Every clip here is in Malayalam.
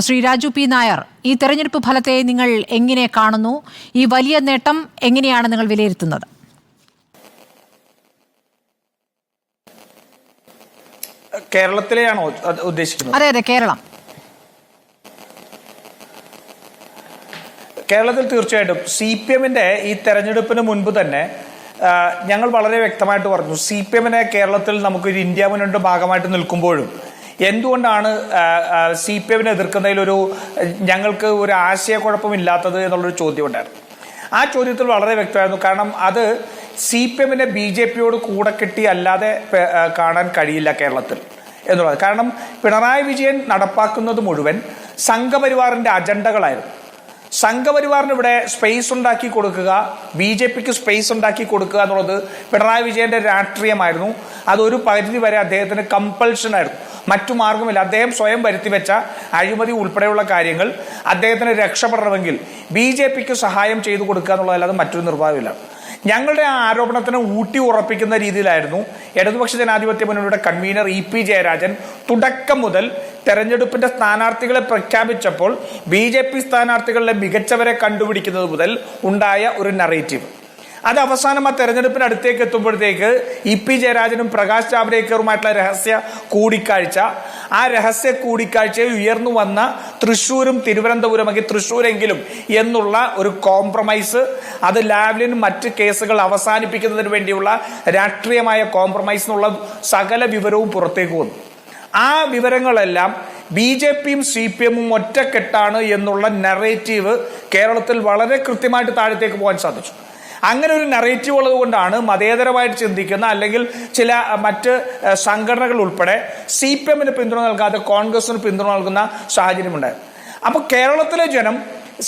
ശ്രീ രാജു പി നായർ, ഈ തെരഞ്ഞെടുപ്പ് ഫലത്തെ നിങ്ങൾ എങ്ങനെ കാണുന്നു? ഈ വലിയ നേട്ടം എങ്ങനെയാണ് നിങ്ങൾ വിലയിരുത്തുന്നത്? കേരളത്തിലെയാണോ ഉദ്ദേശിക്കുന്നത്? അതെ അതെ, കേരളം. കേരളത്തിൽ തീർച്ചയായിട്ടും CPM-ന്റെ ഈ തെരഞ്ഞെടുപ്പിന് മുൻപ് തന്നെ ഞങ്ങൾ വളരെ വ്യക്തമായിട്ട് പറഞ്ഞു, CPM-നെ കേരളത്തിൽ നമുക്കൊരു ഇന്ത്യ മുന്നണിയുടെ ഭാഗമായിട്ട് നിൽക്കുമ്പോഴും എന്തുകൊണ്ടാണ് CPM-നെ എതിർക്കുന്നതിലൊരു ഞങ്ങൾക്ക് ഒരു ആശയക്കുഴപ്പമില്ലാത്തത് എന്നുള്ളൊരു ചോദ്യം ഉണ്ടായിരുന്നു. ആ ചോദ്യത്തിൽ വളരെ വ്യക്തമായിരുന്നു. കാരണം അത് CPM-നെ BJP-യോട് കൂടെ കെട്ടി അല്ലാതെ കാണാൻ കഴിയില്ല കേരളത്തിൽ എന്നുള്ളത്. കാരണം പിണറായി വിജയൻ നടപ്പാക്കുന്നത് മുഴുവൻ സംഘപരിവാറിന്റെ അജണ്ടകളായിരുന്നു. സംഘപരിവാറിന് ഇവിടെ സ്പേസ് ഉണ്ടാക്കി കൊടുക്കുക, BJP-ക്ക് സ്പേസ് ഉണ്ടാക്കി കൊടുക്കുക എന്നുള്ളത് പിണറായി വിജയന്റെ രാഷ്ട്രീയമായിരുന്നു. അതൊരു പരിധി വരെ അദ്ദേഹത്തിന് കമ്പൽഷൻ ആയിരുന്നു, മറ്റു മാർഗമില്ല. അദ്ദേഹം സ്വയം വരുത്തിവെച്ച അഴിമതി ഉൾപ്പെടെയുള്ള കാര്യങ്ങൾ അദ്ദേഹത്തിന് രക്ഷപ്പെടണമെങ്കിൽ BJP-ക്ക് സഹായം ചെയ്തു കൊടുക്കുക എന്നുള്ളതല്ലാതെ മറ്റൊരു നിർവാഹമില്ല. ഞങ്ങളുടെ ആ ആരോപണത്തിന് ഊട്ടി ഉറപ്പിക്കുന്ന രീതിയിലായിരുന്നു ഇടതുപക്ഷ ജനാധിപത്യ മുന്നണിയുടെ കൺവീനർ EP ജയരാജൻ തുടക്കം മുതൽ തെരഞ്ഞെടുപ്പിന്റെ സ്ഥാനാർത്ഥികളെ പ്രഖ്യാപിച്ചപ്പോൾ BJP സ്ഥാനാർത്ഥികളിലെ മികച്ചവരെ കണ്ടുപിടിക്കുന്നത് മുതൽ ഉണ്ടായ ഒരു നറേറ്റീവ്. അത് അവസാനം ആ തെരഞ്ഞെടുപ്പിന് അടുത്തേക്ക് എത്തുമ്പോഴത്തേക്ക് EP ജയരാജനും പ്രകാശ് ജാവ്ദേക്കറുമായിട്ടുള്ള രഹസ്യ കൂടിക്കാഴ്ച, ആ രഹസ്യ കൂടിക്കാഴ്ചയിൽ ഉയർന്നു വന്ന തൃശ്ശൂരും തിരുവനന്തപുരമെങ്കിൽ തൃശ്ശൂരെങ്കിലും എന്നുള്ള ഒരു കോംപ്രമൈസ്, അത് ലാവ്ലിൻ മറ്റ് കേസുകൾ അവസാനിപ്പിക്കുന്നതിന് വേണ്ടിയുള്ള രാഷ്ട്രീയമായ കോംപ്രമൈസ് എന്നുള്ള സകല വിവരവും പുറത്തേക്ക് വന്നു. ആ വിവരങ്ങളെല്ലാം BJP-യും CPM-ഉം ഒറ്റക്കെട്ടാണ് എന്നുള്ള നറേറ്റീവ് കേരളത്തിൽ വളരെ കൃത്യമായിട്ട് താഴത്തേക്ക് പോകാൻ സാധിച്ചു. അങ്ങനെ ഒരു നറേറ്റീവ് ഉള്ളത് കൊണ്ടാണ് മതേതരമായിട്ട് ചിന്തിക്കുന്ന അല്ലെങ്കിൽ ചില മറ്റ് സംഘടനകൾ ഉൾപ്പെടെ CPM-ന് പിന്തുണ നൽകാതെ കോൺഗ്രസിന് പിന്തുണ നൽകുന്ന സാഹചര്യമുണ്ടായത്. അപ്പൊ കേരളത്തിലെ ജനം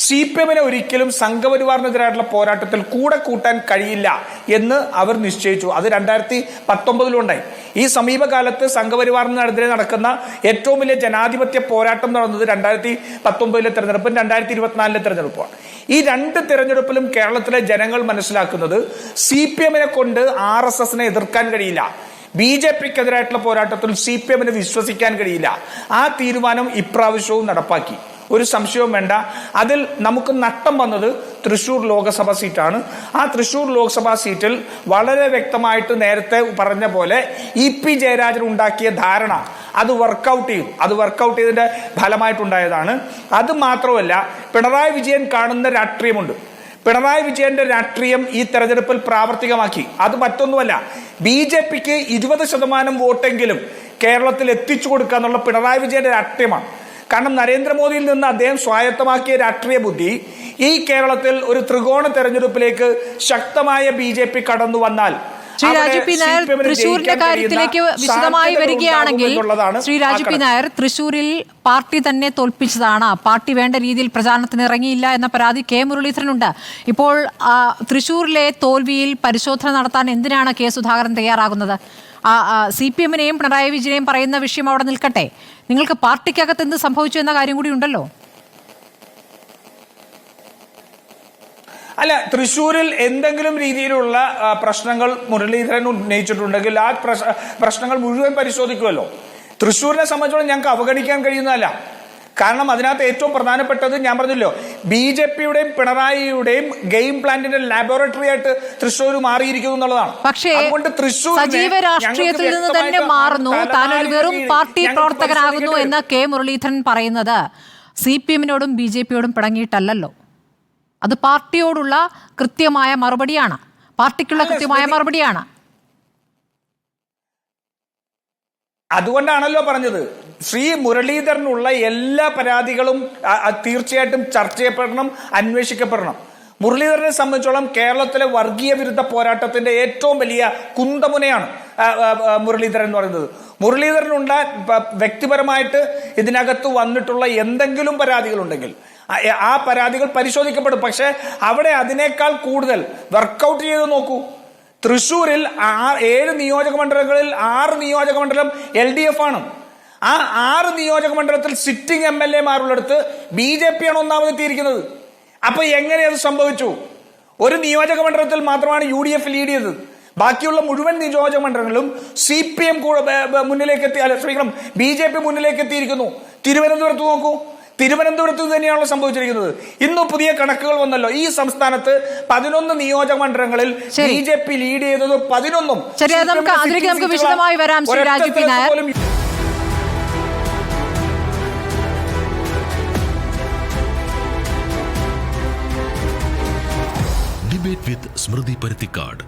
CPM-നെ ഒരിക്കലും സംഘപരിവാറിനെതിരായിട്ടുള്ള പോരാട്ടത്തിൽ കൂടെ കൂട്ടാൻ കഴിയില്ല എന്ന് അവർ നിശ്ചയിച്ചു. അത് 2019 ഈ സമീപകാലത്ത് സംഘപരിവാറിനെതിരെ നടക്കുന്ന ഏറ്റവും വലിയ ജനാധിപത്യ പോരാട്ടം നടന്നത് 2019 തെരഞ്ഞെടുപ്പും 2024 തെരഞ്ഞെടുപ്പുമാണ്. ഈ രണ്ട് തെരഞ്ഞെടുപ്പിലും കേരളത്തിലെ ജനങ്ങൾ മനസ്സിലാക്കുന്നത് CPM-നെ കൊണ്ട് RSS-നെ എതിർക്കാൻ കഴിയില്ല, BJP-ക്കെതിരായിട്ടുള്ള പോരാട്ടത്തിൽ CPM-നെ വിശ്വസിക്കാൻ കഴിയില്ല. ആ തീരുമാനം ഇപ്രാവശ്യവും നടപ്പാക്കി, ഒരു സംശയവും വേണ്ട. അതിൽ നമുക്ക് നഷ്ടം വന്നത് തൃശ്ശൂർ ലോക്സഭാ സീറ്റാണ്. ആ തൃശ്ശൂർ ലോക്സഭാ സീറ്റിൽ വളരെ വ്യക്തമായിട്ട് നേരത്തെ പറഞ്ഞ പോലെ EP ജയരാജൻ ഉണ്ടാക്കിയ ധാരണ അത് വർക്കൗട്ട് ചെയ്തു. അത് വർക്കൗട്ട് ചെയ്തതിന്റെ ഫലമായിട്ടുണ്ടായതാണ്. അത് മാത്രമല്ല, പിണറായി വിജയൻ കാണുന്ന രാഷ്ട്രീയമുണ്ട്. പിണറായി വിജയന്റെ രാഷ്ട്രീയം ഈ തെരഞ്ഞെടുപ്പിൽ പ്രാവർത്തികമാക്കി. അത് മറ്റൊന്നുമല്ല, BJP-ക്ക് 20% വോട്ടെങ്കിലും കേരളത്തിൽ എത്തിച്ചു കൊടുക്കുക എന്നുള്ള പിണറായി വിജയന്റെ രാഷ്ട്രീയമാണ്. കാരണം നരേന്ദ്രമോദിയിൽ നിന്ന് അദ്ദേഹം സ്വായത്തമാക്കിയ രാഷ്ട്രീയ ബുദ്ധി ഈ കേരളത്തിൽ ഒരു ത്രികോണ തെരഞ്ഞെടുപ്പിലേക്ക് ശക്തമായ BJP കടന്നു വന്നാൽ, ശ്രീ രാജു പി നായർ തൃശ്ശൂരിന്റെ കാര്യത്തിലേക്ക് വിശദമായി വരികയാണെങ്കിൽ, ശ്രീ രാജു പി നായർ തൃശ്ശൂരിൽ പാർട്ടി തന്നെ തോൽപ്പിച്ചതാണ്, പാർട്ടി വേണ്ട രീതിയിൽ പ്രചാരണത്തിന് ഇറങ്ങിയില്ല എന്ന പരാതി K മുരളീധരനുണ്ട്. ഇപ്പോൾ തൃശ്ശൂരിലെ തോൽവിയിൽ പരിശോധന നടത്താൻ എന്തിനാണ് K സുധാകരൻ തയ്യാറാകുന്നത്? CPM-നെയും പിണറായി വിജയനെയും പറയുന്ന വിഷയം അവിടെ നിൽക്കട്ടെ, നിങ്ങൾക്ക് പാർട്ടിക്കകത്ത് എന്ത് സംഭവിച്ചു എന്ന കാര്യം കൂടി ഉണ്ടല്ലോ. അല്ല, തൃശ്ശൂരിൽ എന്തെങ്കിലും രീതിയിലുള്ള പ്രശ്നങ്ങൾ മുരളീധരൻ ഉന്നയിച്ചിട്ടുണ്ടെങ്കിൽ ആ പ്രശ്നങ്ങൾ മുഴുവൻ പരിശോധിക്കുമല്ലോ. തൃശ്ശൂരിനെ സംബന്ധിച്ചോളം ഞങ്ങൾക്ക് അവഗണിക്കാൻ കഴിയുന്നതല്ല. കാരണം അതിനകത്ത് ഏറ്റവും പ്രധാനപ്പെട്ടത് ഞാൻ പറഞ്ഞല്ലോ, BJP-യുടെയും പിണറായിയുടെയും ഗെയിം പ്ലാന്റിന്റെ ലാബോറട്ടറി ആയിട്ട് തൃശ്ശൂർ മാറിയിരിക്കുന്നു എന്നുള്ളതാണ്. പക്ഷേ സജീവ രാഷ്ട്രീയത്തിൽ നിന്ന് തന്നെ മാറുന്നു, താനൊരു വെറും പാർട്ടി പ്രവർത്തകനാകുന്നു എന്ന് K മുരളീധരൻ പറയുന്നത് CPM-നോടും BJP-യോടും പിണങ്ങിയിട്ടല്ലോ. അത് പാർട്ടിയോടുള്ള കൃത്യമായ മറുപടിയാണ്, പാർട്ടിക്കുള്ള കൃത്യമായ മറുപടിയാണ്. അതുകൊണ്ടാണല്ലോ പറഞ്ഞത്, ശ്രീ മുരളീധരനുള്ള എല്ലാ പരാതികളും തീർച്ചയായിട്ടും ചർച്ച ചെയ്യപ്പെടണം, അന്വേഷിക്കപ്പെടണം. മുരളീധരനെ സംബന്ധിച്ചോളം കേരളത്തിലെ വർഗീയ വിരുദ്ധ പോരാട്ടത്തിന്റെ ഏറ്റവും വലിയ കുന്തമുനയാണ് മുരളീധരൻ എന്ന് പറയുന്നത്. മുരളീധരനുണ്ട വ്യക്തിപരമായിട്ട് ഇതിനകത്ത് വന്നിട്ടുള്ള എന്തെങ്കിലും പരാതികളുണ്ടെങ്കിൽ ആ പരാതികൾ പരിശോധിക്കപ്പെടും. പക്ഷെ അവിടെ അതിനേക്കാൾ കൂടുതൽ വർക്കൗട്ട് ചെയ്ത് നോക്കൂ. തൃശ്ശൂരിൽ 7 നിയോജക മണ്ഡലങ്ങളിൽ 6 നിയോജക മണ്ഡലം LDF ആണ്. ആ 6 നിയോജക മണ്ഡലത്തിൽ സിറ്റിംഗ് MLA-മാരുള്ളടുത്ത് BJP-യാണ് ഒന്നാമതെത്തിയിരിക്കുന്നത്. അപ്പൊ എങ്ങനെ അത് സംഭവിച്ചു? ഒരു നിയോജക മണ്ഡലത്തിൽ മാത്രമാണ് UDF ലീഡ് ചെയ്തത്. ബാക്കിയുള്ള മുഴുവൻ നിയോജക മണ്ഡലങ്ങളും CPM മുന്നിലേക്ക് എത്തി, BJP മുന്നിലേക്ക് എത്തിയിരിക്കുന്നു. തിരുവനന്തപുരത്ത് നോക്കൂ, തിരുവനന്തപുരത്ത് തന്നെയാണല്ലോ സംഭവിച്ചിരിക്കുന്നത്. ഇന്ന് പുതിയ കണക്കുകൾ വന്നല്ലോ. ഈ സംസ്ഥാനത്ത് 11 നിയോജക മണ്ഡലങ്ങളിൽ BJP ലീഡ് ചെയ്തത് 11. ശരി, അതിലേക്ക് നമുക്ക് വിശദമായി വരാം. Shri Rajeev P Nair, debate with Smriti Paruthikad.